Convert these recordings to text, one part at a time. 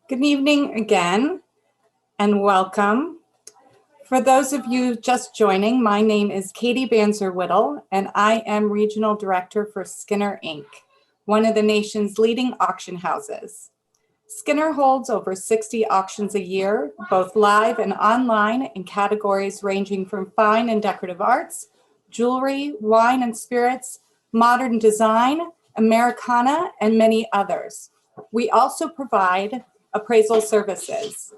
Good evening again, and welcome. For those of you just joining, my name is Katie Banzer-Whittle, and I am Regional Director for Skinner Inc., one of the nation's leading auction houses. Skinner holds over 60 auctions a year, both live and online, in categories ranging from fine and decorative arts, jewelry, wine and spirits, modern design, Americana, and many others. We also provide appraisal services.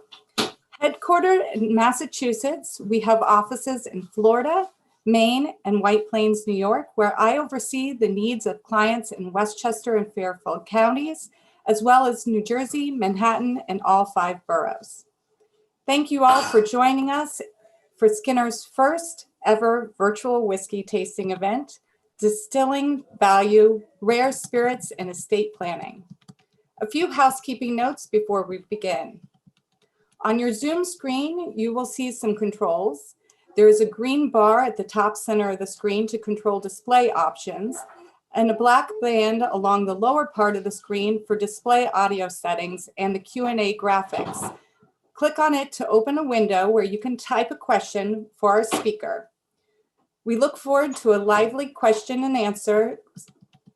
Headquartered in Massachusetts, we have offices in Florida, Maine, and White Plains, New York, where I oversee the needs of clients in Westchester and Fairfield counties, as well as New Jersey, Manhattan, and all 5 boroughs. Thank you all for joining us for Skinner's first ever virtual whiskey tasting event, Distilling Value, Rare Spirits, and Estate Planning. A few housekeeping notes before we begin. On your Zoom screen, you will see some controls. There is a green bar at the top center of the screen to control display options, and a black band along the lower part of the screen for display audio settings and the Q&A graphics. Click on it to open a window where you can type a question for our speaker. We look forward to a lively question and answer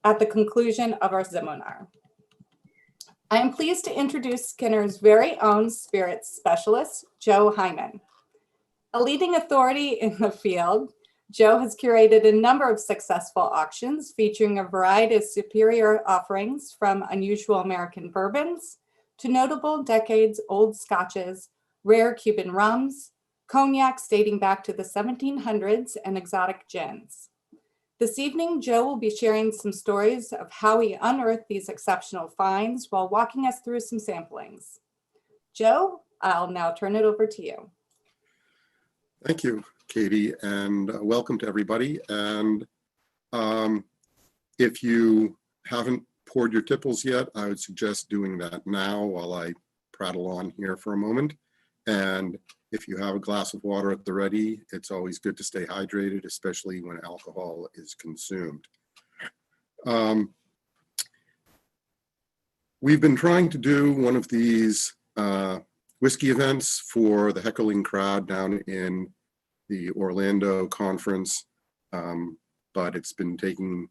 at the conclusion of our seminar. I am pleased to introduce Skinner's very own spirits specialist, Joe Hyman. A leading authority in the field, Joe has curated a number of successful auctions featuring a variety of superior offerings, from unusual American bourbons to notable decades-old scotches, rare Cuban rums, cognacs dating back to the 1700s, and exotic gins. This evening, Joe will be sharing some stories of how he unearthed these exceptional finds while walking us through some samplings. Joe, I'll now turn it over to you. Thank you, Katie, and welcome to everybody. And if you haven't poured your tipples yet, I would suggest doing that now while I prattle on here for a moment. And if you have a glass of water at the ready, it's always good to stay hydrated, especially when alcohol is consumed. We've been trying to do one of these whiskey events for the heckling crowd down in the Orlando conference, but it's been taking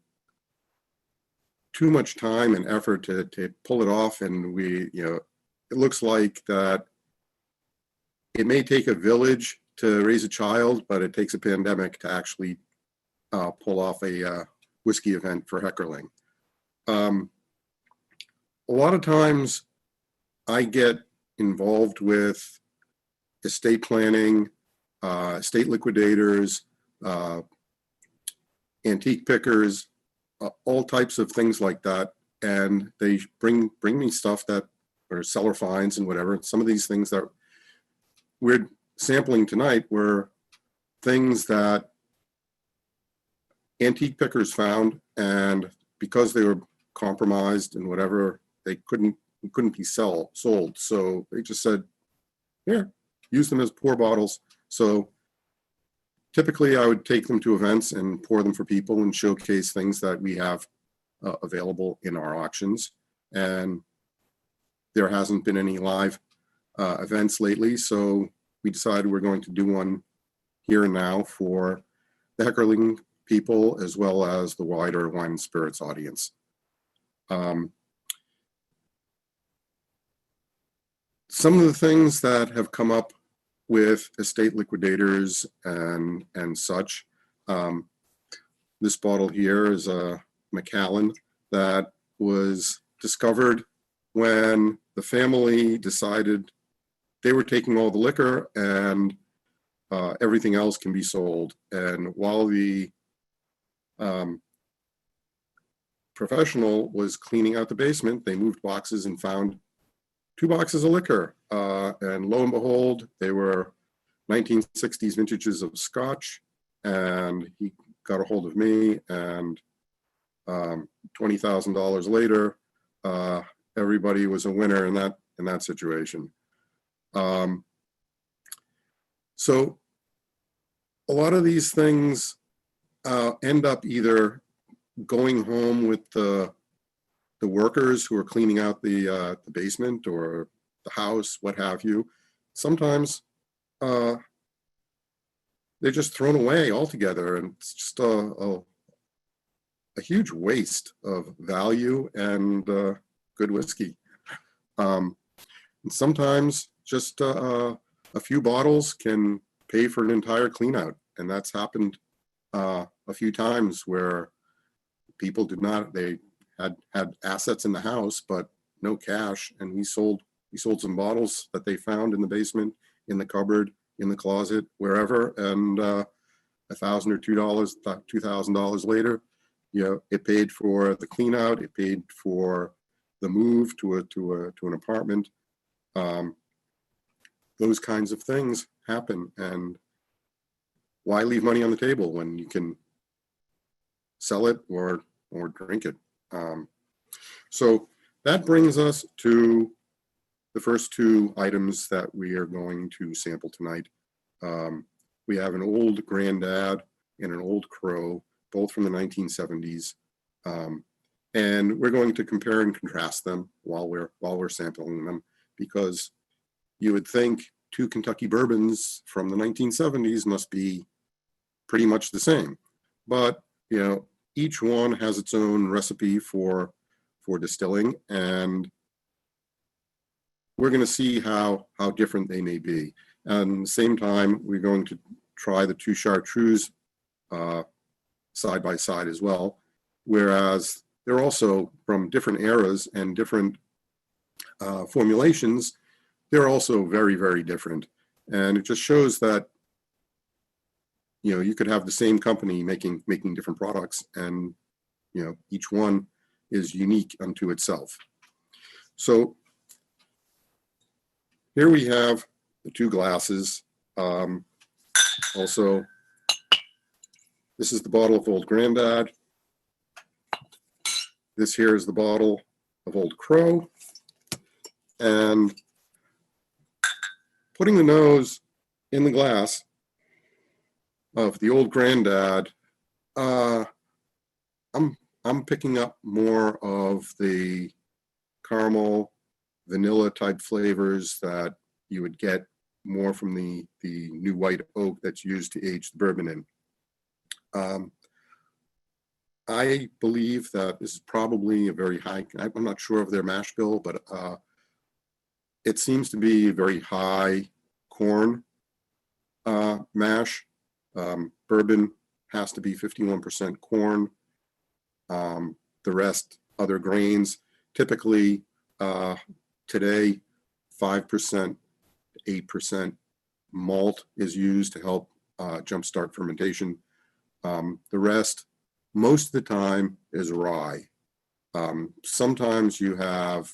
too much time and effort to pull it off, and it looks like that it may take a village to raise a child, but it takes a pandemic to actually pull off a whiskey event for heckling. A lot of times I get involved with estate planning, estate liquidators, antique pickers, all types of things like that. And they bring me stuff that are cellar finds and whatever. Some of these things that we're sampling tonight were things that antique pickers found, and because they were compromised and whatever, they couldn't be sold. So they just said, here, use them as pour bottles. So typically I would take them to events and pour them for people and showcase things that we have available in our auctions. And there hasn't been any live events lately, so we decided we're going to do one here and now for the heckling people as well as the wider wine and spirits audience. Some of the things that have come up with estate liquidators and such, this bottle here is a Macallan that was discovered when the family decided they were taking all the liquor and everything else can be sold. And while the professional was cleaning out the basement, they moved boxes and found 2 boxes of liquor. And lo and behold, they were 1960s vintages of scotch. And he got a hold of me, and $20,000 later, everybody was a winner in that situation. So a lot of these things end up either going home with the workers who are cleaning out the basement, or the house, what have you. Sometimes they're just thrown away altogether, and it's just a huge waste of value and good whiskey. And sometimes just a few bottles can pay for an entire clean out, and that's happened a few times where people did not, they had assets in the house but no cash, and we sold some bottles that they found in the basement, in the cupboard, in the closet, wherever, and $1,000 or $2,000 later, it paid for the clean out, it paid for the move to an apartment. Those kinds of things happen, and why leave money on the table when you can sell it or drink it? So that brings us to the first two items that we are going to sample tonight. We have an Old Grandad and an Old Crow, both from the 1970s. And we're going to compare and contrast them while we're sampling them, because you would think two Kentucky bourbons from the 1970s must be pretty much the same. But, each one has its own recipe for distilling, and we're going to see how different they may be. And at the same time, we're going to try the two Chartreuse side by side as well, whereas they're also from different eras and different formulations. They're also very, very different. And it just shows that, you could have the same company making different products, and, each one is unique unto itself. So here we have the two glasses. Also, this is the bottle of Old Grandad. This here is the bottle of Old Crow. And putting the nose in the glass of the Old Grandad, I'm picking up more of the caramel, vanilla type flavors that you would get more from the new white oak that's used to age the bourbon in. I believe that this is probably a very high, I'm not sure of their mash bill, but it seems to be a very high corn mash. Bourbon has to be 51% corn. The rest, other grains, typically today, 5%, 8% malt is used to help jumpstart fermentation. The rest, most of the time, is rye. Sometimes you have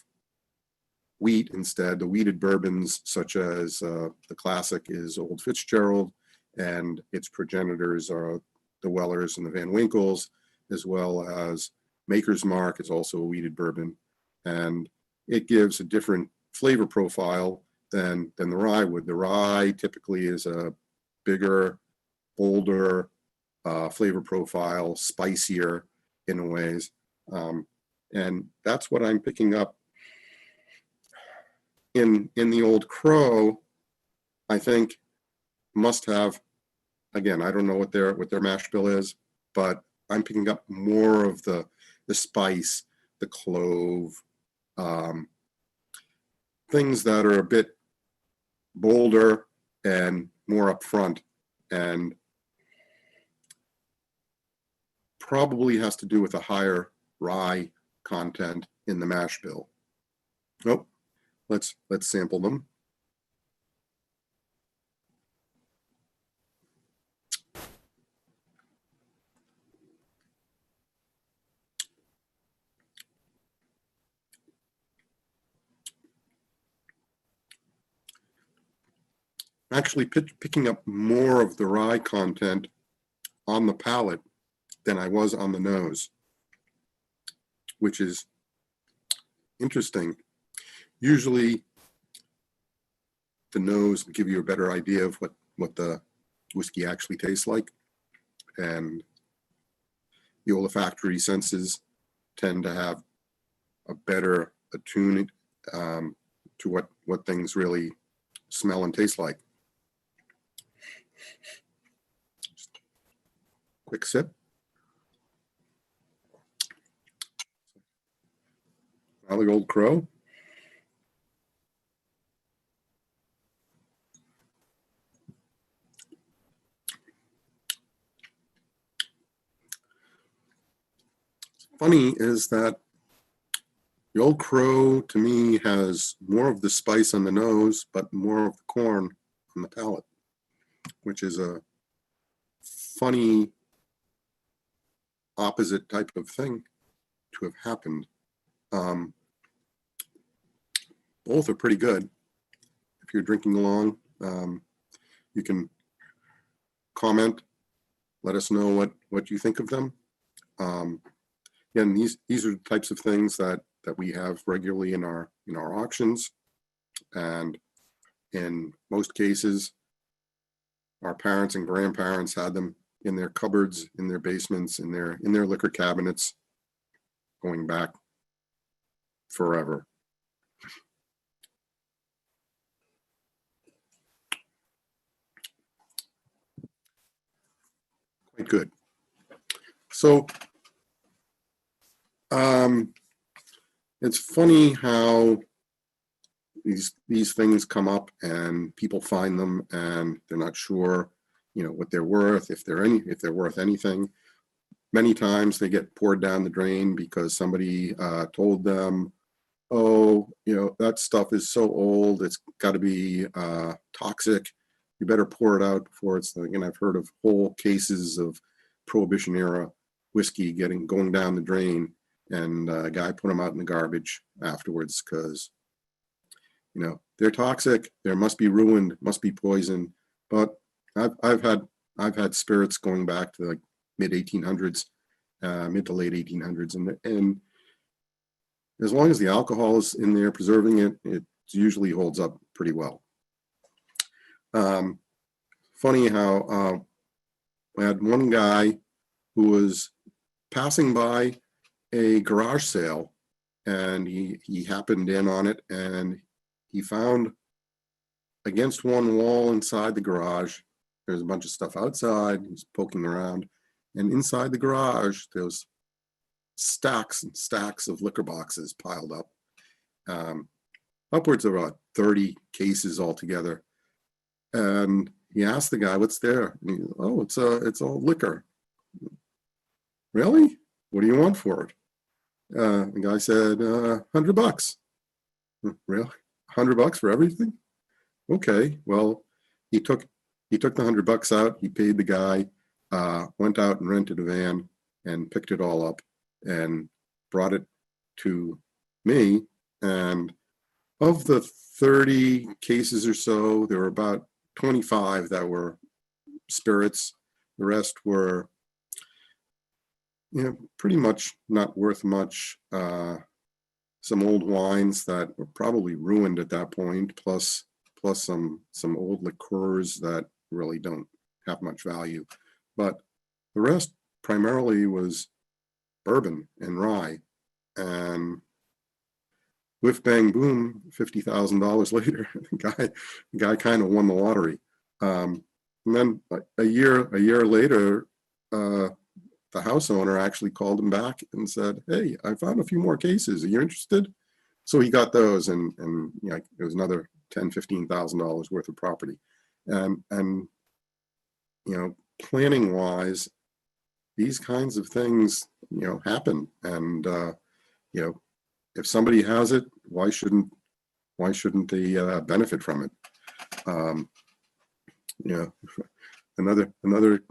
wheat instead. The wheated bourbons, such as the classic is Old Fitzgerald, and its progenitors are the Wellers and the Van Winkles, as well as Maker's Mark is also a wheated bourbon, and it gives a different flavor profile than the rye would. The rye typically is a bigger, bolder flavor profile, spicier in ways, and that's what I'm picking up in the Old Crow. I think must have, again, I don't know what their mash bill is, but I'm picking up more of the spice, the clove, things that are a bit bolder and more upfront, and probably has to do with a higher rye content in the mash bill. Oh, let's sample them. Actually picking up more of the rye content on the palate than I was on the nose, which is interesting. Usually the nose will give you a better idea of what the whiskey actually tastes like, and the olfactory senses tend to have a better attunement to what what things really smell and taste like. Just quick sip. Now the Old Crow. Funny is that the Old Crow to me has more of the spice on the nose, but more of the corn on the palate, which is a funny opposite type of thing to have happened. Both are pretty good. If you're drinking along, you can comment, let us know what you think of them. Again, these are the types of things that we have regularly in our auctions, and in most cases, our parents and grandparents had them in their cupboards, in their basements, in their liquor cabinets, going back forever. Quite good. So it's funny how these things come up and people find them and they're not sure, what they're worth, if they're worth anything. Many times they get poured down the drain because somebody told them, oh, that stuff is so old, it's got to be toxic. You better pour it out before it's, I've heard of whole cases of Prohibition era whiskey going down the drain, and a guy put them out in the garbage afterwards because, they're toxic. There must be ruined, must be poison. But I've had spirits going back to like mid 1800s, mid to late 1800s, and as long as the alcohol is in there preserving it, it usually holds up pretty well. Funny how I had one guy who was passing by a garage sale, and he happened in on it, and he found against one wall inside the garage, there's a bunch of stuff outside. He's poking around, and inside the garage there's stacks and stacks of liquor boxes piled up, upwards of about 30 cases altogether. And he asked the guy, what's there? And he, oh, it's all liquor. Really? What do you want for it? The guy said, $100. Really? $100 for everything? Okay. Well, he took the $100 out. He paid the guy, went out and rented a van and picked it all up and brought it to me. And of the 30 cases or so, there were about 25 that were spirits. The rest were, pretty much not worth much. Some old wines that were probably ruined at that point, plus some old liqueurs that really don't have much value. But the rest primarily was bourbon and rye. And whiff bang boom, $50,000 later, the guy kind of won the lottery. And then a year later, the house owner actually called him back and said, hey, I found a few more cases. Are you interested? So he got those, and it was another $10,000, $15,000 worth of property. And planning wise, these kinds of things, happen. And, if somebody has it, why shouldn't they benefit from it? Another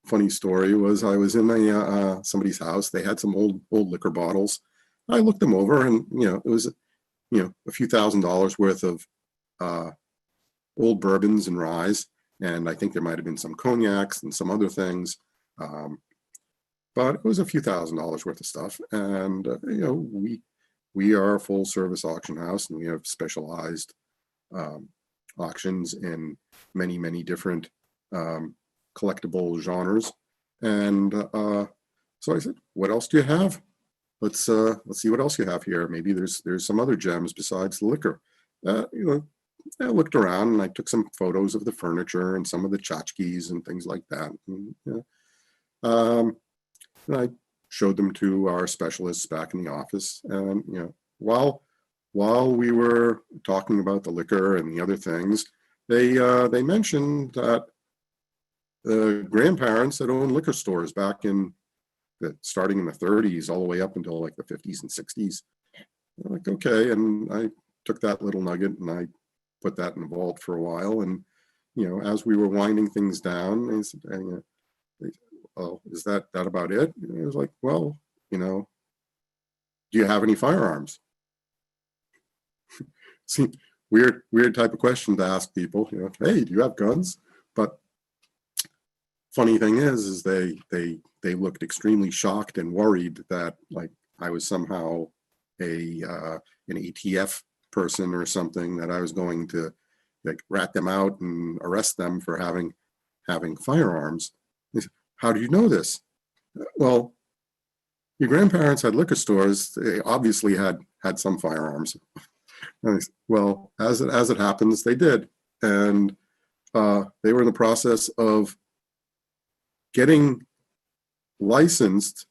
funny story was I was in somebody's house. They had some old liquor bottles. I looked them over, and it was a few $1,000s worth of old bourbons and ryes, and I think there might have been some cognacs and some other things, but it was a few $1,000s worth of stuff. And we are a full service auction house, and we have specialized auctions in many different collectible genres. And so I said, what else do you have? Let's see what else you have here. Maybe there's some other gems besides the liquor. I looked around and I took some photos of the furniture and some of the tchotchkes and things like that. And I showed them to our specialists back in the office. And while we were talking about the liquor and the other things, they mentioned that the grandparents that owned liquor stores back in starting in the 30s all the way up until like the 50s and 60s. I'm like, okay, and I took that little nugget and I put that in the vault for a while. And as we were winding things down, they said, "Oh, is that about it?" And I was like, "Well, do you have any firearms?" See, weird type of question to ask people. Hey, do you have guns? But funny thing is they looked extremely shocked and worried that like I was somehow an ATF person or something, that I was going to like rat them out and arrest them for having firearms. They said, "How do you know this?" Well, your grandparents had liquor stores. They obviously had some firearms. Well, as it happens, they did, and they were in the process of getting licensed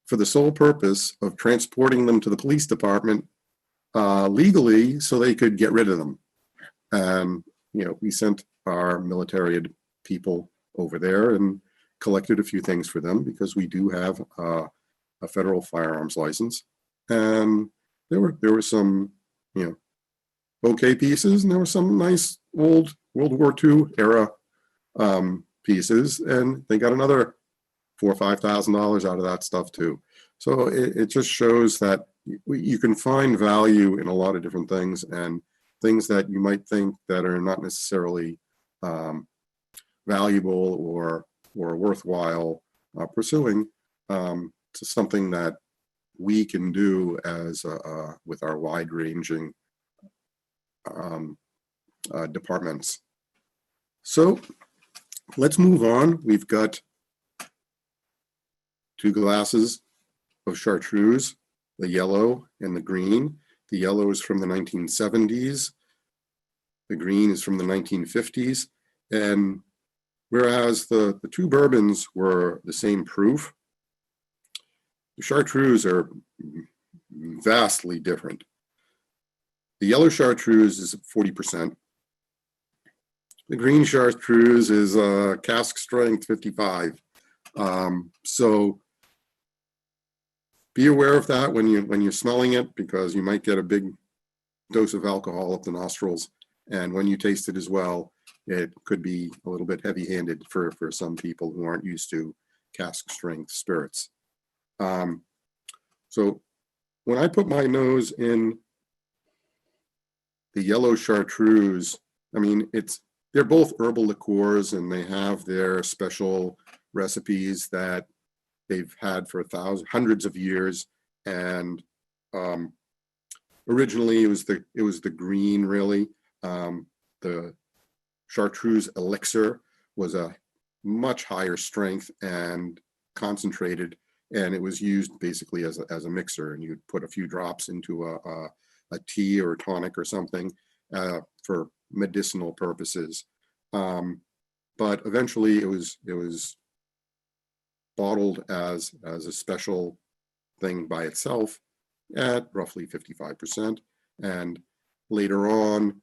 for the sole purpose of transporting them to the police department legally so they could get rid of them. And we sent our military people over there and collected a few things for them because we do have a federal firearms license. And there were some okay pieces, and there were some nice old World War II era pieces, and they got another $4,000 or $5,000 out of that stuff too. So it just shows that you can find value in a lot of different things, and things that you might think that are not necessarily valuable or worthwhile pursuing to something that we can do as with our wide-ranging departments. So let's move on. We've got 2 glasses of Chartreuse, the yellow and the green. The yellow is from the 1970s. The green is from the 1950s. And whereas the 2 bourbons were the same proof, the Chartreuse are vastly different. The yellow Chartreuse is 40%. The green Chartreuse is cask strength 55. So be aware of that when you're smelling it, because you might get a big dose of alcohol up the nostrils, and when you taste it as well, it could be a little bit heavy-handed for some people who aren't used to cask strength spirits. So when I put my nose in the yellow Chartreuse, I mean, they're both herbal liqueurs, and they have their special recipes that they've had for hundreds of years. And originally it was the green, really. The Chartreuse Elixir was a much higher strength and concentrated, and it was used basically as a mixer, and you'd put a few drops into a tea or a tonic or something for medicinal purposes. But eventually it was bottled as a special thing by itself at roughly 55%. And later on,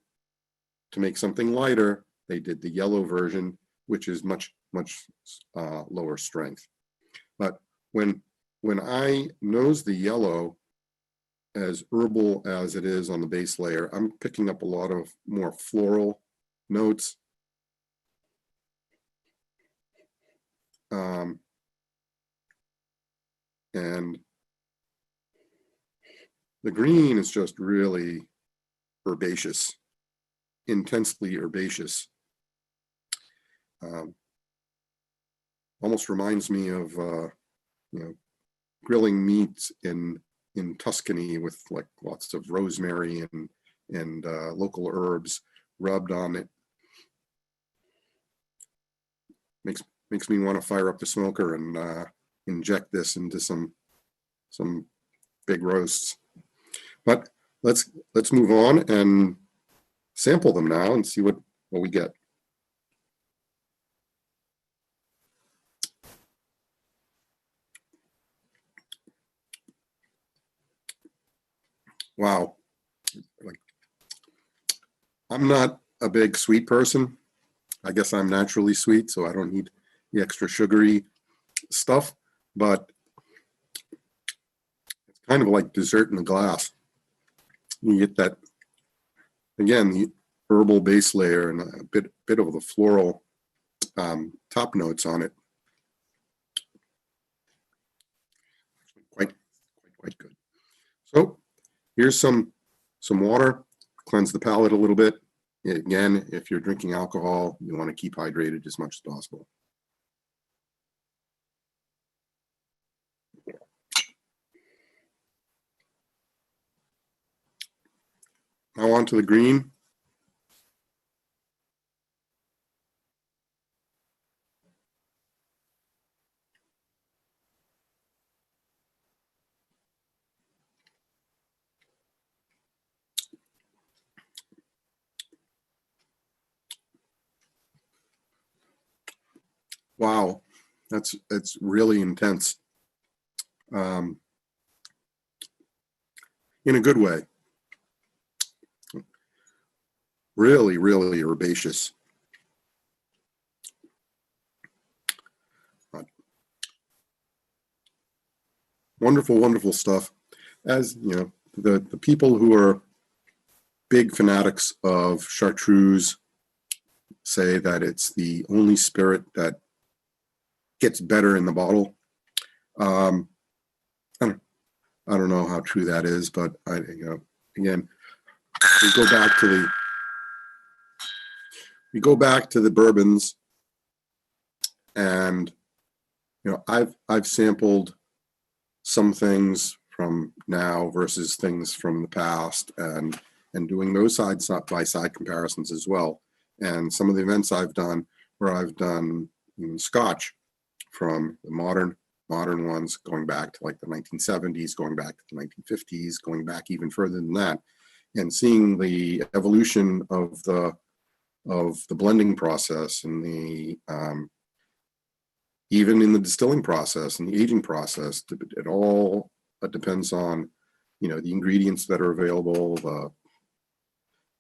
to make something lighter, they did the yellow version, which is much lower strength. But when I nose the yellow, as herbal as it is on the base layer, I'm picking up a lot of more floral notes. And the green is just really herbaceous, intensely herbaceous. Almost reminds me of grilling meats in Tuscany with like lots of rosemary and local herbs rubbed on it. Makes me want to fire up the smoker and inject this into some big roasts. But let's move on and sample them now and see what we get. Wow. Like, I'm not a big sweet person. I guess I'm naturally sweet, so I don't need the extra sugary stuff, but it's kind of like dessert in a glass. You get that, again, the herbal base layer and a bit of the floral top notes on it. Quite good. So here's some water, cleanse the palate a little bit. Again, if you're drinking alcohol, you want to keep hydrated as much as possible. Now on to the green. Wow, that's really intense. In a good way. Really, really herbaceous. Wonderful, wonderful stuff. As you know, the people who are big fanatics of Chartreuse say that it's the only spirit that gets better in the bottle. I don't know how true that is, but again, we go back to the bourbons, and I've sampled some things from now versus things from the past, and doing those side by side comparisons as well. And some of the events I've done where I've done Scotch from the modern ones, going back to like the 1970s, going back to the 1950s, going back even further than that, and seeing the evolution of the blending process and the even in the distilling process and the aging process. It all depends on the ingredients that are available,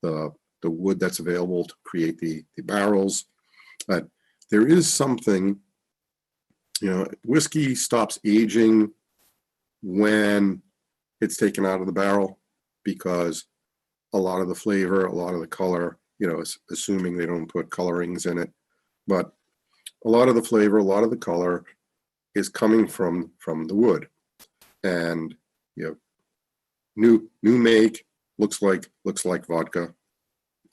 the wood that's available to create the barrels. But there is something, whiskey stops aging when it's taken out of the barrel, because a lot of the flavor, a lot of the color, assuming they don't put colorings in it, but a lot of the flavor, a lot of the color is coming from the wood. And new make looks like vodka.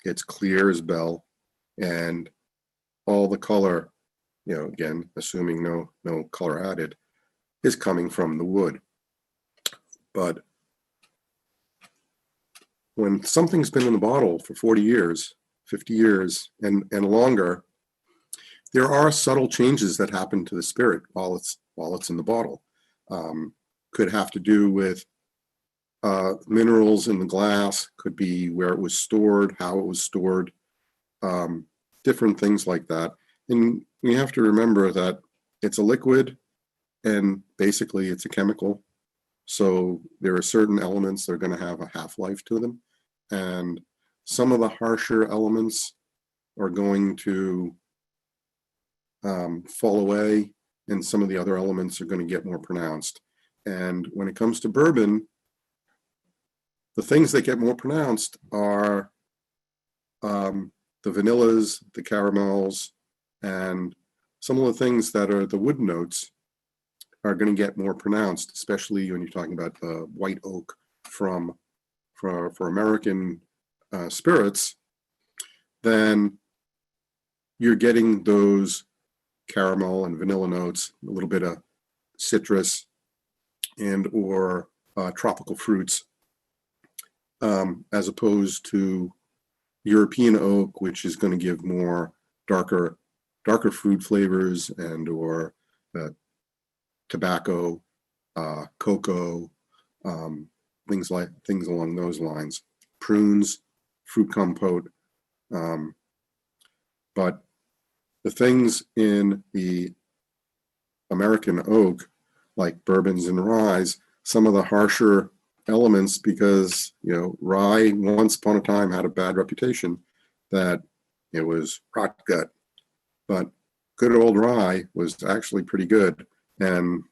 It's clear as bell, and all the color, again, assuming no color added, is coming from the wood. But when something's been in the bottle for 40 years, 50 years, and longer, there are subtle changes that happen to the spirit while it's in the bottle. Could have to do with minerals in the glass, could be where it was stored, how it was stored, different things like that. And you have to remember that it's a liquid, and basically it's a chemical. So there are certain elements that are going to have a half-life to them, and some of the harsher elements are going to fall away, and some of the other elements are going to get more pronounced. And when it comes to bourbon, the things that get more pronounced are the vanillas, the caramels, and some of the things that are the wood notes are going to get more pronounced, especially when you're talking about the white oak for American spirits. Then you're getting those caramel and vanilla notes, a little bit of citrus and or tropical fruits, as opposed to European oak, which is going to give more darker fruit flavors and or tobacco, cocoa, things along those lines. Prunes fruit compote. But the things in the American oak, like bourbons and ryes, some of the harsher elements, because rye once upon a time had a bad reputation that it was rot gut, but good old rye was actually pretty good, and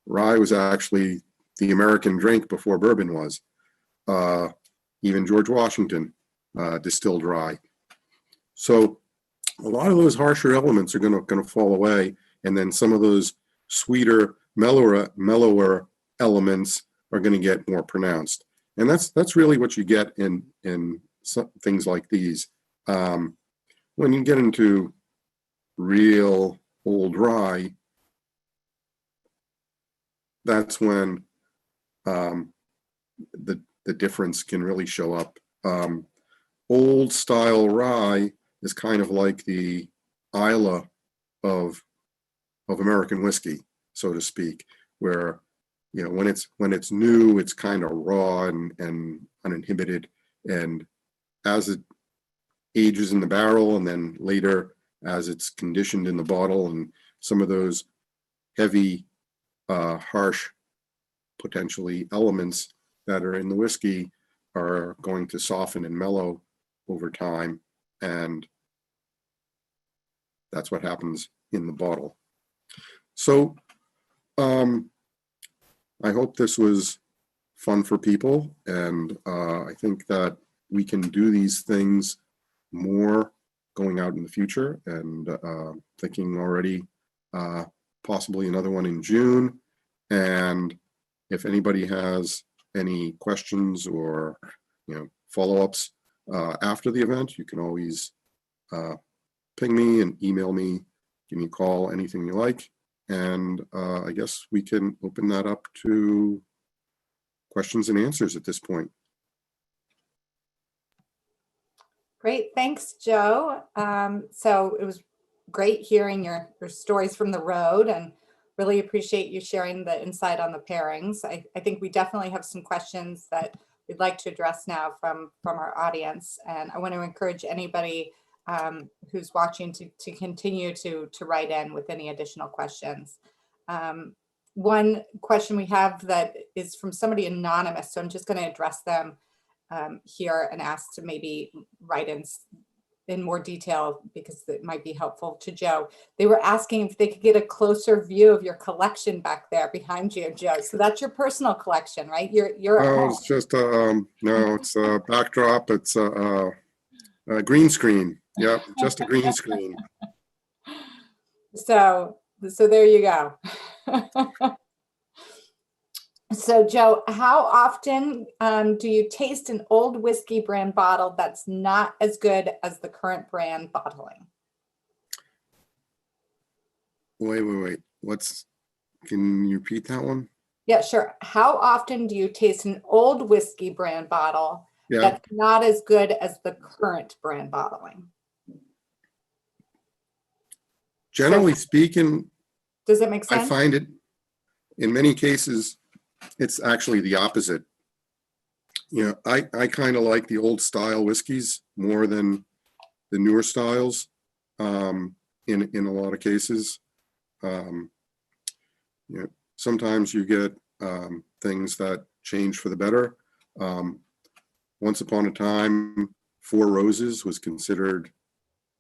rye was actually the American drink before bourbon was. Even George Washington distilled rye. So a lot of those harsher elements are going to fall away, and then some of those sweeter, mellower elements are going to get more pronounced. And that's really what you get in things like these. When you get into real old rye, that's when the difference can really show up. Old style rye is kind of like the Isla of American whiskey, so to speak, where when it's new, it's kind of raw and uninhibited, and as it ages in the barrel, and then later as it's conditioned in the bottle, and some of those heavy, harsh, potentially elements that are in the whiskey are going to soften and mellow over time, and that's what happens in the bottle. So I hope this was fun for people, and I think that we can do these things more going out in the future, and thinking already possibly another one in June. And if anybody has any questions or follow-ups after the event, you can always ping me and email me, give me a call, anything you like. And I guess we can open that up to questions and answers at this point. Great, thanks, Joe. So it was great hearing your stories from the road, and really appreciate you sharing the insight on the pairings. I think we definitely have some questions that we'd like to address now from our audience, and I want to encourage anybody who's watching to continue to write in with any additional questions. One question we have that is from somebody anonymous, so I'm just going to address them here and ask to maybe write in more detail because it might be helpful to Joe. They were asking if they could get a closer view of your collection back there behind you, Joe. So that's your personal collection, right? You're at home. It's just no, it's a backdrop. It's a green screen. Yep, just a green screen. So there you go. So Joe, how often do you taste an old whiskey brand bottle that's not as good as the current brand bottling? Wait. Can you repeat that one? Yeah, sure. How often do you taste an old whiskey brand bottle that's not as good as the current brand bottling? Generally speaking, does it make sense? I find it in many cases, it's actually the opposite. I kind of like the old style whiskeys more than the newer styles in a lot of cases. Sometimes you get things that change for the better. Once upon a time, Four Roses was considered,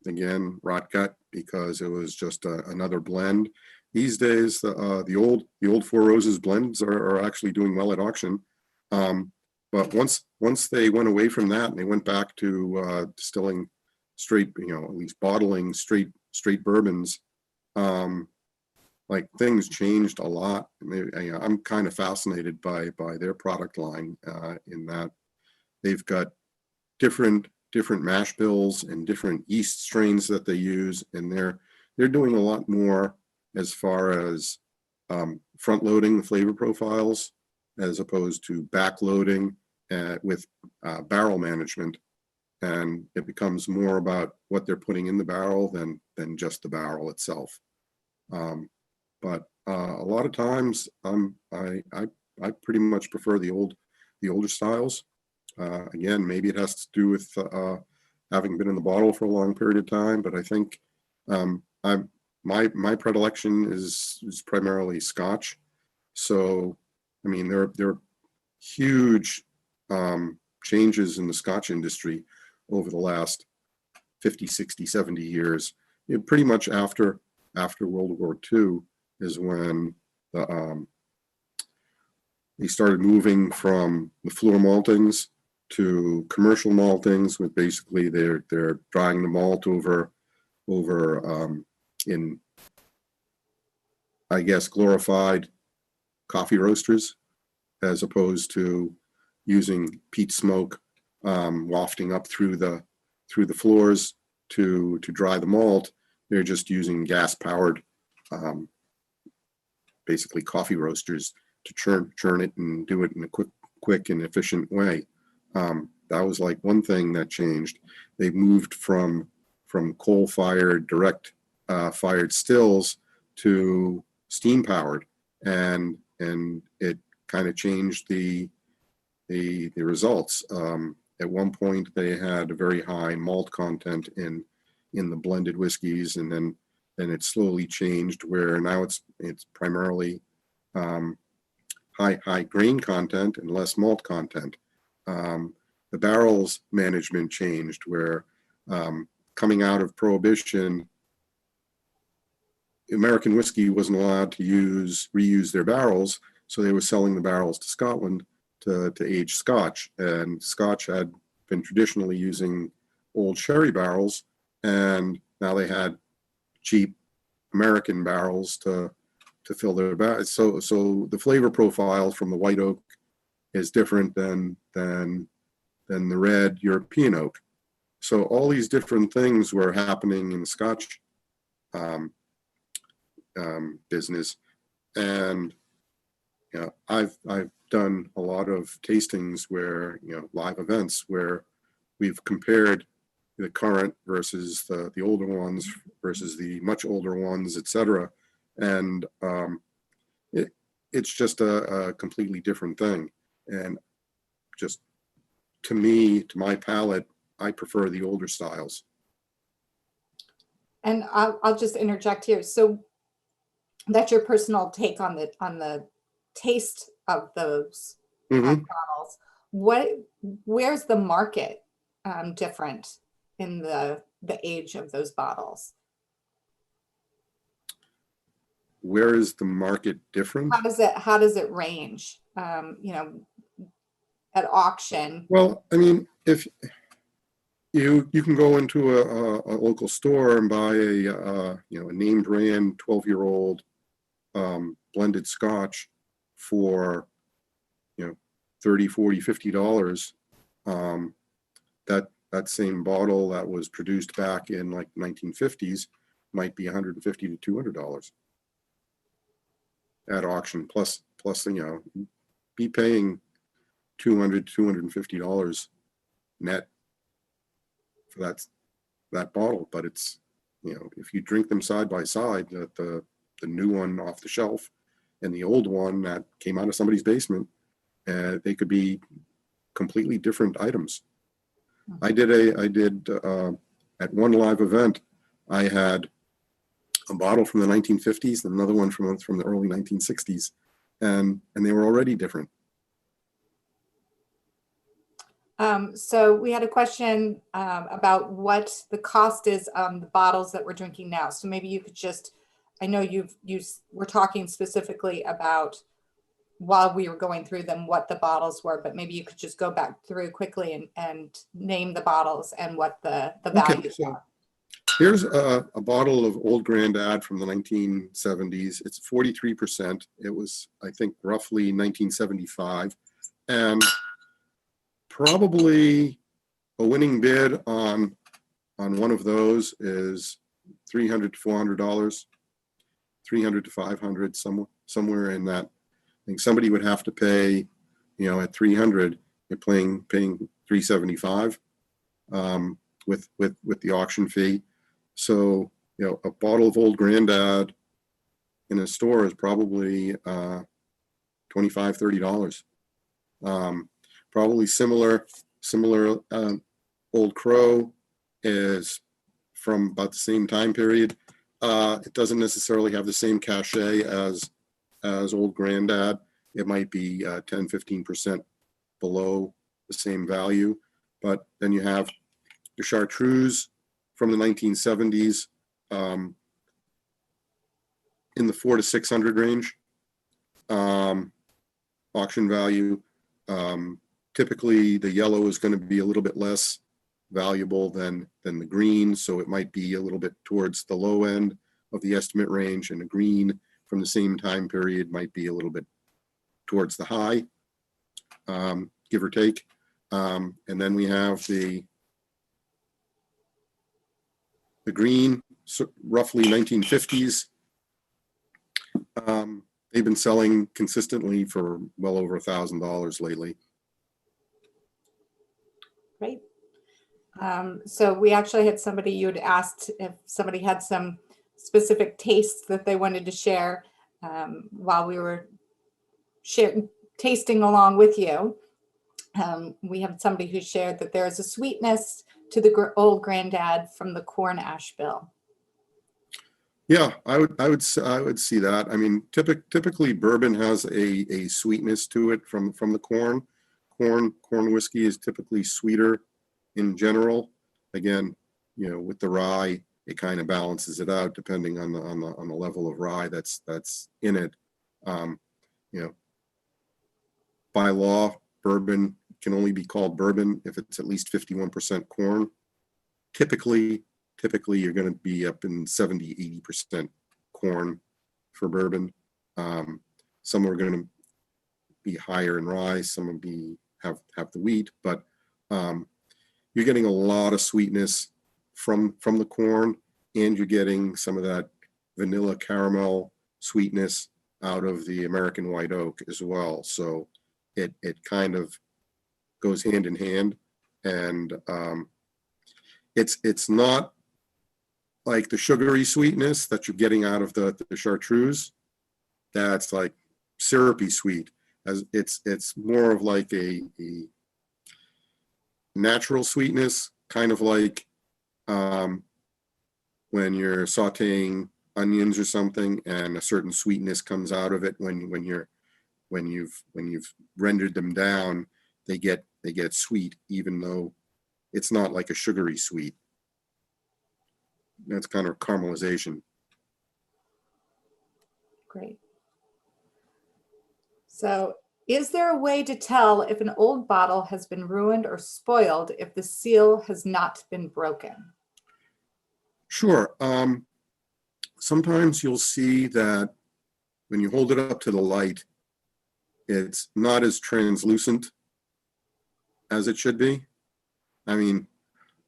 again, rot gut because it was just another blend. These days, the old Four Roses blends are actually doing well at auction. But once they went away from that and they went back to distilling straight, at least bottling straight bourbons, like things changed a lot. I'm kind of fascinated by their product line in that they've got different mash bills and different yeast strains that they use, and they're doing a lot more as far as front loading the flavor profiles as opposed to back loading with barrel management, and it becomes more about what they're putting in the barrel than just the barrel itself. But a lot of times I pretty much prefer the older styles. Again, maybe it has to do with having been in the bottle for a long period of time, but I think my predilection is primarily Scotch. So, I mean, there are huge changes in the Scotch industry over the last 50, 60, 70 years. Pretty much after World War II is when they started moving from the floor maltings to commercial maltings, with basically they're drying the malt over in, I guess, glorified coffee roasters, as opposed to using peat smoke wafting up through the floors to dry the malt. They're just using gas powered basically coffee roasters to churn it and do it in a quick and efficient way. That was like one thing that changed. They moved from coal-fired, direct fired stills to steam-powered, and it kind of changed the results. At one point, they had a very high malt content in the blended whiskeys, and then it slowly changed where now it's primarily high grain content and less malt content. The barrels management changed where coming out of Prohibition, American whiskey wasn't allowed to reuse their barrels, so they were selling the barrels to Scotland to age Scotch, and Scotch had been traditionally using old sherry barrels, and now they had cheap American barrels to fill their barrels. So the flavor profile from the white oak is different than the red European oak. So all these different things were happening in the Scotch business, and I've done a lot of tastings where live events where we've compared the current versus the older ones versus the much older ones, etc. And it's just a completely different thing. And just to me, to my palate, I prefer the older styles. And I'll just interject here. So that's your personal take on the taste of those bottles. Where's the market different in the age of those bottles? Where is the market different? How does it range? At auction. Well, I mean, if you can go into a local store and buy a name brand 12-year-old blended Scotch for $30, $40, $50. That same bottle that was produced back in like 1950s might be $150 to $200 at auction. Plus be paying $200, $250 net for that bottle. But it's if you drink them side by side, the new one off the shelf and the old one that came out of somebody's basement, they could be completely different items. I did at one live event, I had a bottle from the 1950s and another one from the early 1960s, and they were already different. So we had a question about what the cost is on the bottles that we're drinking now. So maybe you could just, I know we're talking specifically about while we were going through them, what the bottles were, but maybe you could just go back through quickly and name the bottles and what the values are. Here's a bottle of Old Grandad from the 1970s. It's 43%. It was, I think, roughly 1975. And probably a winning bid on one of those is $300 to $400, $300 to $500, somewhere in that. I think somebody would have to pay, at $300, you're paying $375 with the auction fee. So a bottle of Old Grandad in a store is probably $25, $30. probably similar. Old Crow is from about the same time period. It doesn't necessarily have the same cachet as Old Grandad. It might be 10-15% below the same value. But then you have the Chartreuse from the 1970s in the 400 to 600 range auction value. Typically, the yellow is going to be a little bit less valuable than the green, so it might be a little bit towards the low end of the estimate range, and the green from the same time period might be a little bit towards the high, give or take. And then we have the green, so roughly 1950s. They've been selling consistently for well over $1,000 lately. Great. So we actually had somebody, you'd asked if somebody had some specific tastes that they wanted to share while we were tasting along with you. We have somebody who shared that there is a sweetness to the Old Grandad from the corn ash bill. Yeah, I would see that. I mean, typically bourbon has a sweetness to it from the corn. Corn whiskey is typically sweeter in general. Again, with the rye, it kind of balances it out depending on the level of rye that's in it. By law, bourbon can only be called bourbon if it's at least 51% corn. Typically you're going to be up in 70-80% corn for bourbon. Some are going to be higher in rye, some will have the wheat, but you're getting a lot of sweetness from the corn, and you're getting some of that vanilla caramel sweetness out of the American white oak as well. So it kind of goes hand in hand, and it's not like the sugary sweetness that you're getting out of the Chartreuse. That's like syrupy sweet. As it's more of like a natural sweetness, kind of like when you're sauteing onions or something, and a certain sweetness comes out of it when you've rendered them down. They get sweet, even though it's not like a sugary sweet. That's kind of caramelization. Great. So, is there a way to tell if an old bottle has been ruined or spoiled if the seal has not been broken? Sure. Sometimes you'll see that when you hold it up to the light, it's not as translucent as it should be. I mean,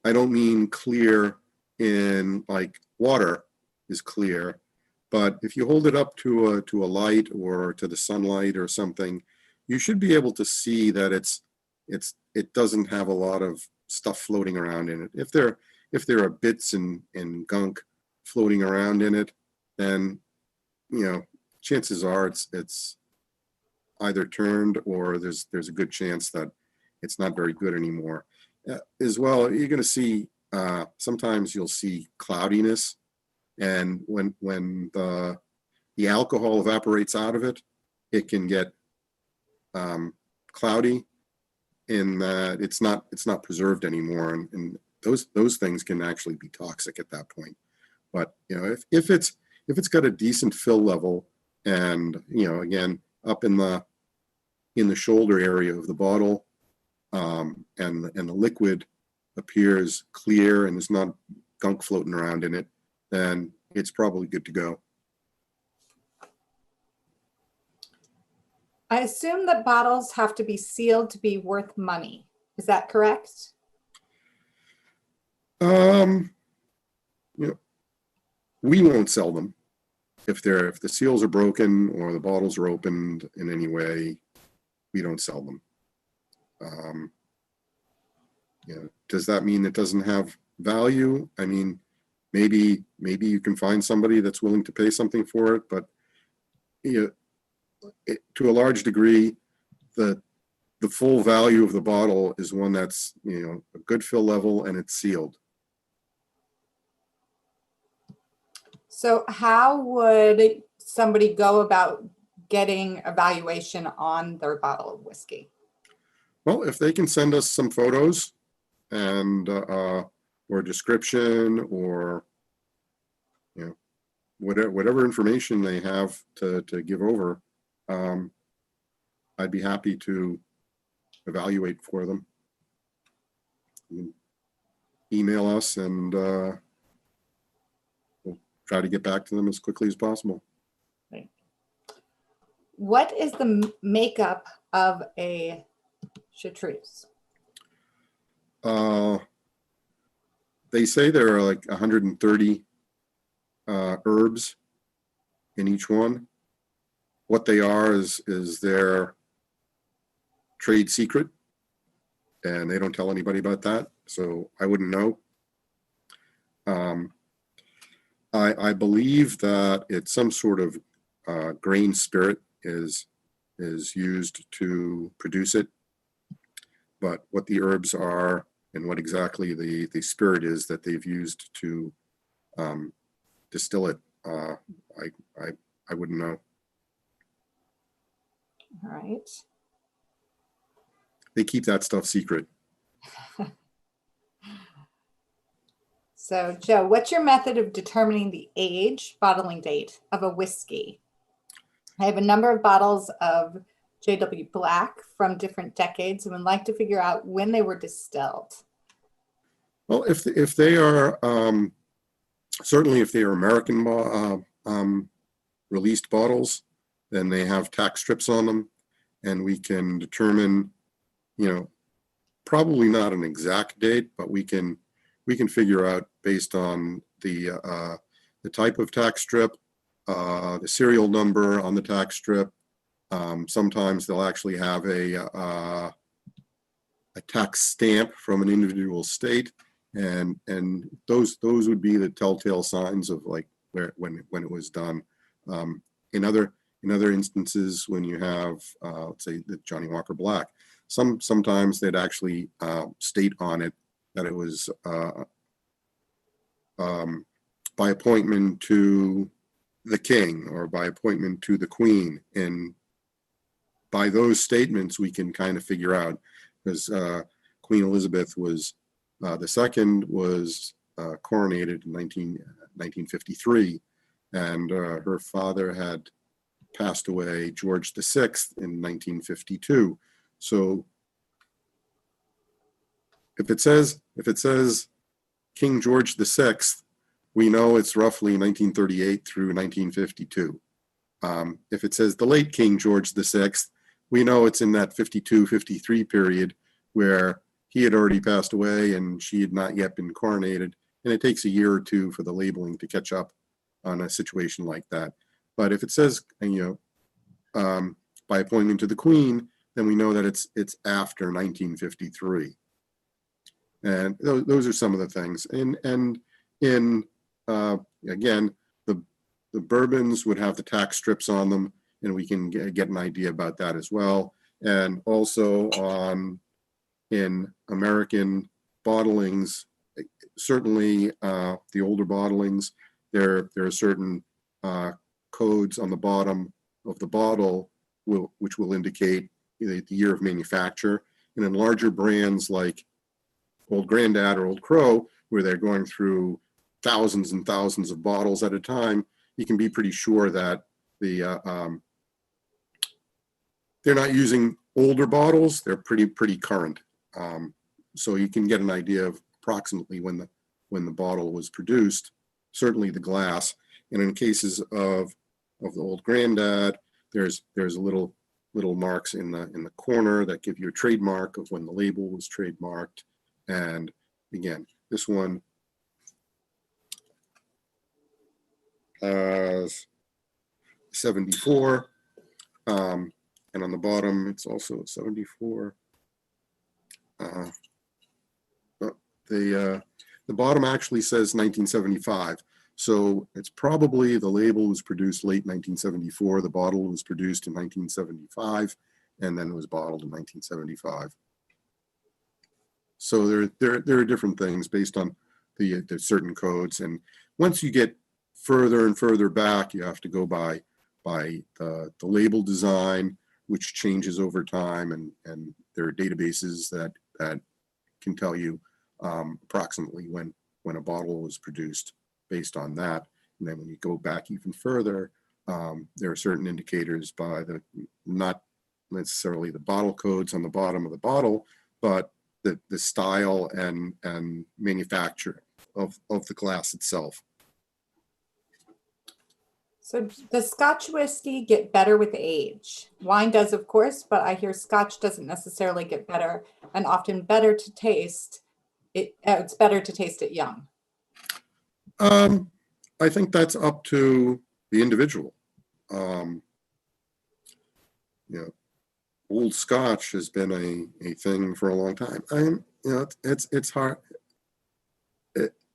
I don't mean clear in like water is clear, but if you hold it up to a light or to the sunlight or something, you should be able to see that it doesn't have a lot of stuff floating around in it. If there are bits and gunk floating around in it, then chances are it's either turned, or there's a good chance that it's not very good anymore. As well, you're going to see sometimes you'll see cloudiness, and when the alcohol evaporates out of it, it can get cloudy in that it's not preserved anymore, and those things can actually be toxic at that point. But if it's got a decent fill level, and again up in the shoulder area of the bottle, and the liquid appears clear and there's not gunk floating around in it, then it's probably good to go. I assume that bottles have to be sealed to be worth money. Is that correct? We won't sell them if the seals are broken or the bottles are opened in any way. We don't sell them. Does that mean it doesn't have value? I mean, maybe you can find somebody that's willing to pay something for it, but to a large degree, the the full value of the bottle is one that's, a good fill level and it's sealed. So how would somebody go about getting a valuation on their bottle of whiskey? Well, if they can send us some photos and or description, or whatever information they have to give over, I'd be happy to evaluate for them. You can email us and we'll try to get back to them as quickly as possible. Right. What is the makeup of a Chartreuse? They say there are like 130 herbs in each one. What they are is their trade secret, and they don't tell anybody about that, so I wouldn't know. I believe that it's some sort of grain spirit is used to produce it, but what the herbs are and what exactly the spirit is that they've used to distill it, I wouldn't know. All right. They keep that stuff secret. So, Joe, what's your method of determining the age, bottling date of a whiskey? I have a number of bottles of J.W. Black from different decades and would like to figure out when they were distilled. Well, if they are, certainly if they are American released bottles, then they have tax strips on them, and we can determine, probably not an exact date, but we can figure out based on the type of tax strip, the serial number on the tax strip. Sometimes they'll actually have a tax stamp from an individual state, and those would be the telltale signs of like when it was done. In other instances, when you have let's say the Johnny Walker Black, sometimes they'd actually state on it that it was by appointment to the king or by appointment to the queen, and by those statements we can kind of figure out, because Queen Elizabeth was the second was coronated in 1953, and her father had passed away, George VI, in 1952. So if it says King George VI, we know it's roughly 1938 through 1952. If it says the late King George VI, we know it's in that 52, 53 period where he had already passed away and she had not yet been coronated. And it takes a year or two for the labeling to catch up on a situation like that. But if it says, by appointment to the Queen, then we know that it's after 1953. And those are some of the things. And in again, the bourbons would have the tax strips on them, and we can get an idea about that as well. And also in American bottlings, certainly the older bottlings, there are certain codes on the bottom of the bottle which will indicate the year of manufacture. And in larger brands like Old Grandad or Old Crow, where they're going through thousands and thousands of bottles at a time, you can be pretty sure that they're not using older bottles. They're pretty current. So you can get an idea of approximately when the bottle was produced, certainly the glass. And in cases of the Old Grandad, there's little marks in the corner that give you a trademark of when the label was trademarked. And again, this one has 74, and on the bottom it's also 74. But the bottom actually says 1975, so it's probably the label was produced late 1974. The bottle was produced in 1975, and then it was bottled in 1975. So there are different things based on the certain codes, and once you get further and further back, you have to go by the label design, which changes over time, and there are databases that can tell you approximately when a bottle was produced based on that. And then when you go back even further, there are certain indicators by not necessarily the bottle codes on the bottom of the bottle, but the style and manufacture of the glass itself. So does Scotch whiskey get better with age? Wine does, of course, but I hear Scotch doesn't necessarily get better, and often better to taste. It's better to taste it young. I think that's up to the individual. Old Scotch has been a thing for a long time. It's hard.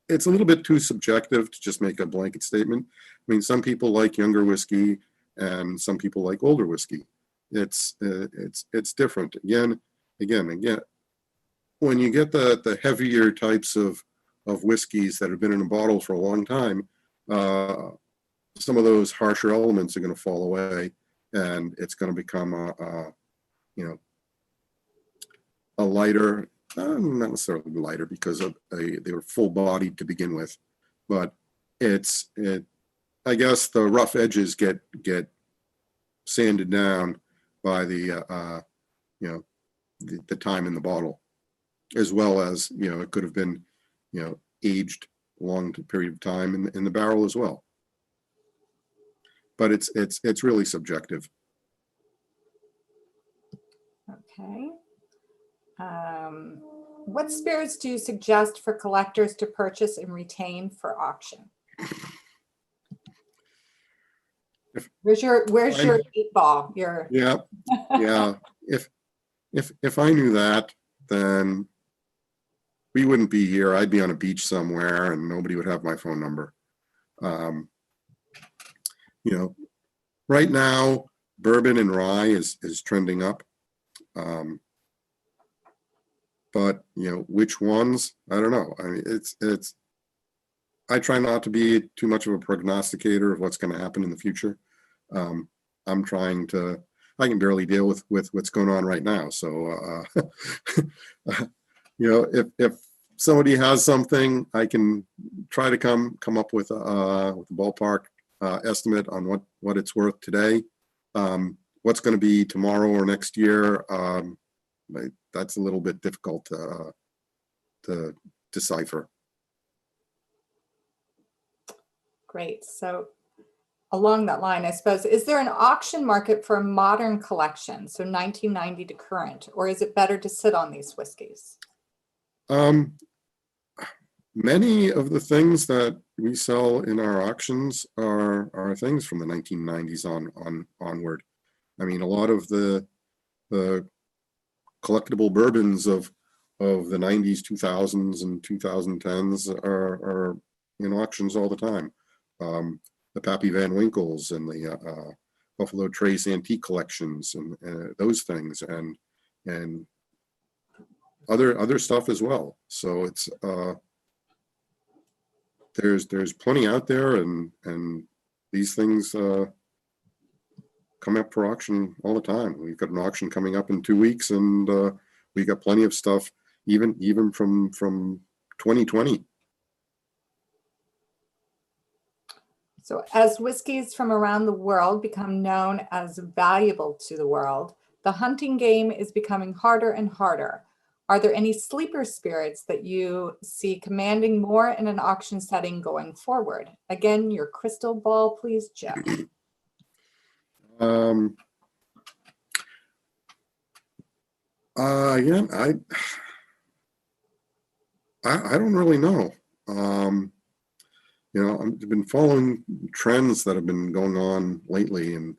It's a little bit too subjective to just make a blanket statement. I mean, some people like younger whiskey, and some people like older whiskey. It's different. Again. When you get the heavier types of whiskeys that have been in a bottle for a long time, some of those harsher elements are going to fall away, and it's going to become a lighter, not necessarily lighter because they were full bodied to begin with, but I guess the rough edges get sanded down by the time in the bottle, as well as it could have been aged a long period of time in the barrel as well. But it's really subjective. Okay. What spirits do you suggest for collectors to purchase and retain for auction? Where's your 8-ball? Yeah. If I knew that, then we wouldn't be here. I'd be on a beach somewhere, and nobody would have my phone number. Right now, bourbon and rye is trending up. But which ones? I don't know. I mean, it's. I try not to be too much of a prognosticator of what's going to happen in the future. I'm trying to. I can barely deal with what's going on right now. So, if somebody has something, I can try to come up with a ballpark estimate on what it's worth today. What's going to be tomorrow or next year? That's a little bit difficult to decipher. Great. So along that line, I suppose, is there an auction market for a modern collection, so 1990 to current, or is it better to sit on these whiskeys? Many of the things that we sell in our auctions are things from the 1990s onward. I mean, a lot of the collectible bourbons of the 90s, 2000s, and 2010s are in auctions all the time. The Pappy Van Winkles and the Buffalo Trace antique collections and those things, and other stuff as well. So it's there's plenty out there, and these things come up for auction all the time. We've got an auction coming up in 2 weeks, and we got plenty of stuff even from 2020. So as whiskeys from around the world become known as valuable to the world, the hunting game is becoming harder and harder. Are there any sleeper spirits that you see commanding more in an auction setting going forward? Again, your crystal ball, please, Joe. Yeah, I don't really know. I've been following trends that have been going on lately, and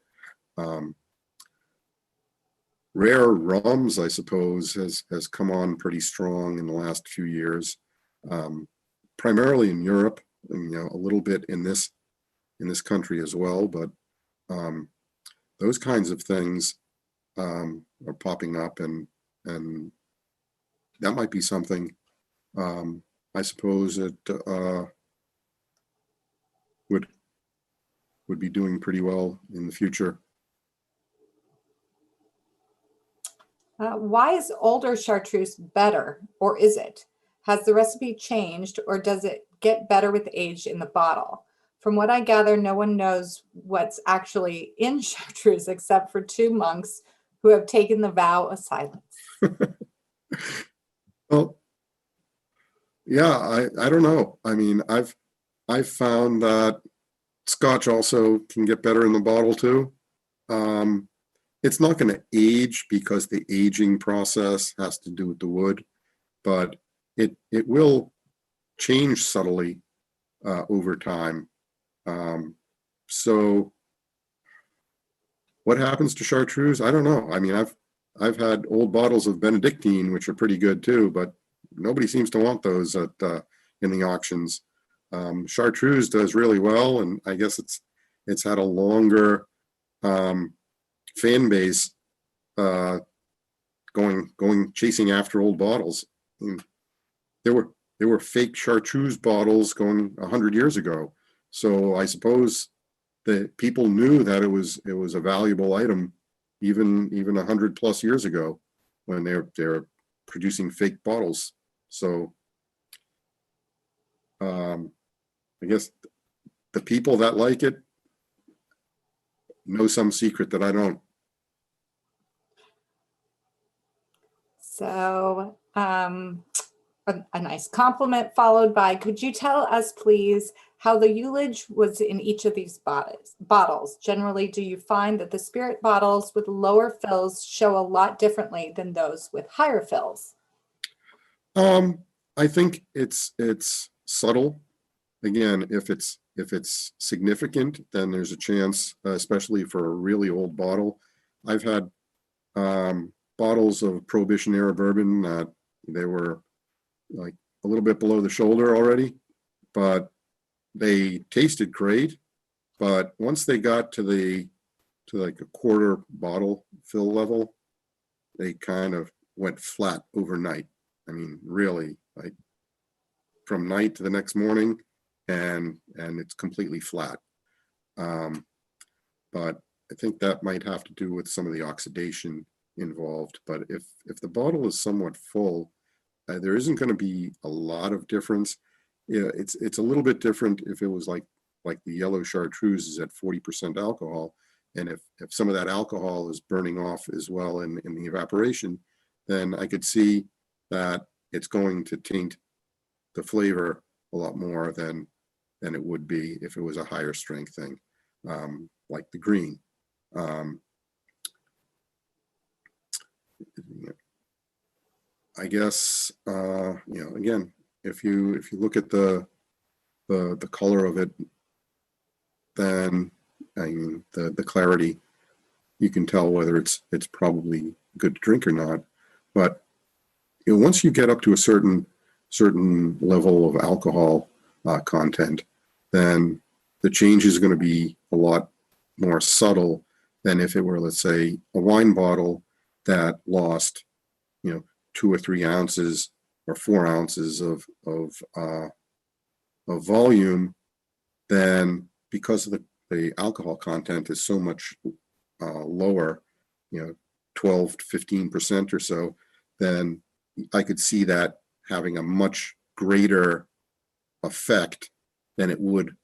rare rums, I suppose, has come on pretty strong in the last few years, primarily in Europe, and a little bit in this country as well. But those kinds of things are popping up, and that might be something. I suppose it would be doing pretty well in the future. Why is older chartreuse better, or is it? Has the recipe changed, or does it get better with age in the bottle? From what I gather, no one knows what's actually in chartreuse except for two monks who have taken the vow of silence. Well, yeah, I don't know. I mean, I've found that Scotch also can get better in the bottle too. It's not going to age because the aging process has to do with the wood, but it will change subtly over time. So what happens to chartreuse? I don't know. I mean, I've had old bottles of Benedictine, which are pretty good too, but nobody seems to want those at in the auctions. Chartreuse does really well, and I guess it's had a longer fan base going chasing after old bottles. I mean, there were fake chartreuse bottles going 100 years ago, so I suppose that people knew that it was a valuable item even 100+ years ago when they're producing fake bottles. So I guess the people that like it know some secret that I don't. So a nice compliment followed by, could you tell us please how the ullage was in each of these bottles? Generally, do you find that the spirit bottles with lower fills show a lot differently than those with higher fills? I think it's subtle. Again, if it's significant, then there's a chance, especially for a really old bottle. I've had bottles of Prohibition era bourbon that they were like a little bit below the shoulder already, but they tasted great. But once they got to like a quarter bottle fill level, they kind of went flat overnight. I mean, really, like from night to the next morning, and it's completely flat. But I think that might have to do with some of the oxidation involved. But if the bottle is somewhat full, there isn't going to be a lot of difference. Yeah, it's a little bit different if it was like the Yellow Chartreuse is at 40% alcohol, and if some of that alcohol is burning off as well in the evaporation, then I could see that it's going to taint the flavor a lot more than it would be if it was a higher strength thing, like the green. I guess again, if you look at the color of it, then I mean the clarity, you can tell whether it's probably good to drink or not. But once you get up to a certain level of alcohol content, then the change is going to be a lot more subtle than if it were, let's say, a wine bottle that lost 2 or 3 ounces or 4 ounces of volume. Then because of the alcohol content is so much lower, 12 to 15% or so, then I could see that having a much greater effect than it would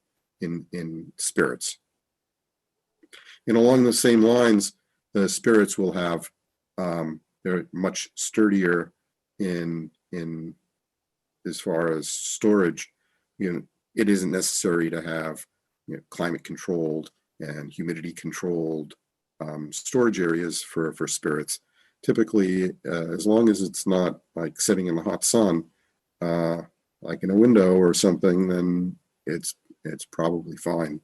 in spirits. And along the same lines, the spirits will have they're much sturdier in as far as storage. It isn't necessary to have climate controlled and humidity controlled storage areas for spirits. Typically, as long as it's not like sitting in the hot sun, like in a window or something, then it's probably fine.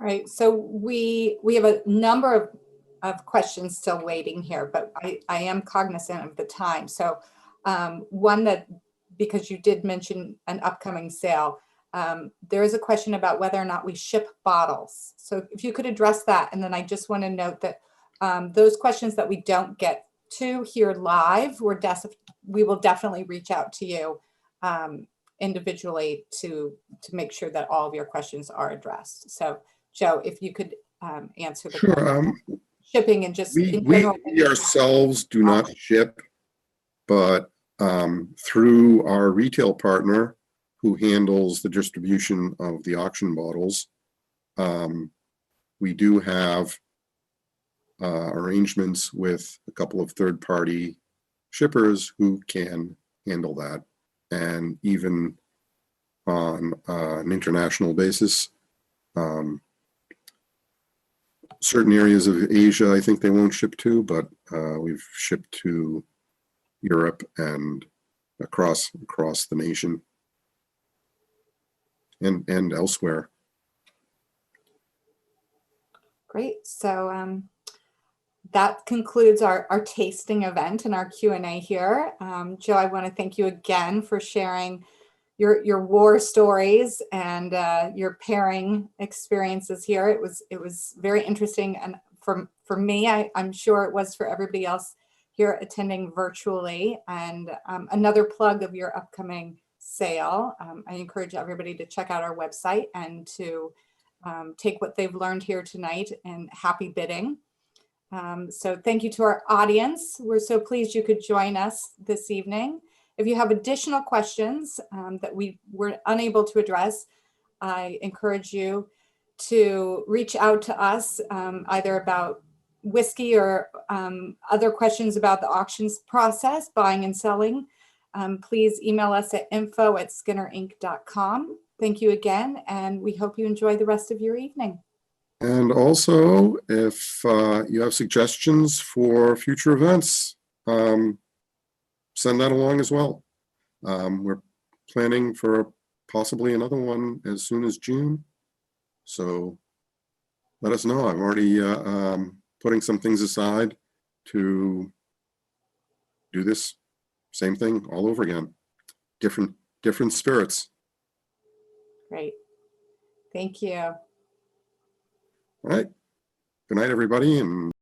All right, so we have a number of questions still waiting here, but I am cognizant of the time. So one that, because you did mention an upcoming sale, There is a question about whether or not we ship bottles. So if you could address that. And then I just want to note that those questions that we don't get to here live, we will definitely reach out to you individually to make sure that all of your questions are addressed. So Joe, if you could answer the question. Sure. Shipping and just in We general. ourselves do not ship, but through our retail partner who handles the distribution of the auction bottles, we do have arrangements with a couple of third-party shippers who can handle that. And even on an international basis, certain areas of Asia, I think they won't ship to, but we've shipped to Europe and across the nation and elsewhere. Great. So that concludes our tasting event and our Q&A here. Joe, I want to thank you again for sharing your war stories and your pairing experiences here. It was very interesting, and for me, I'm sure it was for everybody else here attending virtually. And another plug of your upcoming sale. I encourage everybody to check out our website and to take what they've learned here tonight and happy bidding. So thank you to our audience. We're so pleased you could join us this evening. If you have additional questions that we were unable to address, I encourage you to reach out to us either about whiskey or other questions about the auctions process, buying and selling. Please email us at info@skinnerinc.com. Thank you again, and we hope you enjoy the rest of your evening. And also, if you have suggestions for future events, send that along as well. We're planning for possibly another one as soon as June. So let us know. I'm already putting some things aside to do this same thing all over again. Different spirits. Great. Thank you. All right. Good night, everybody. And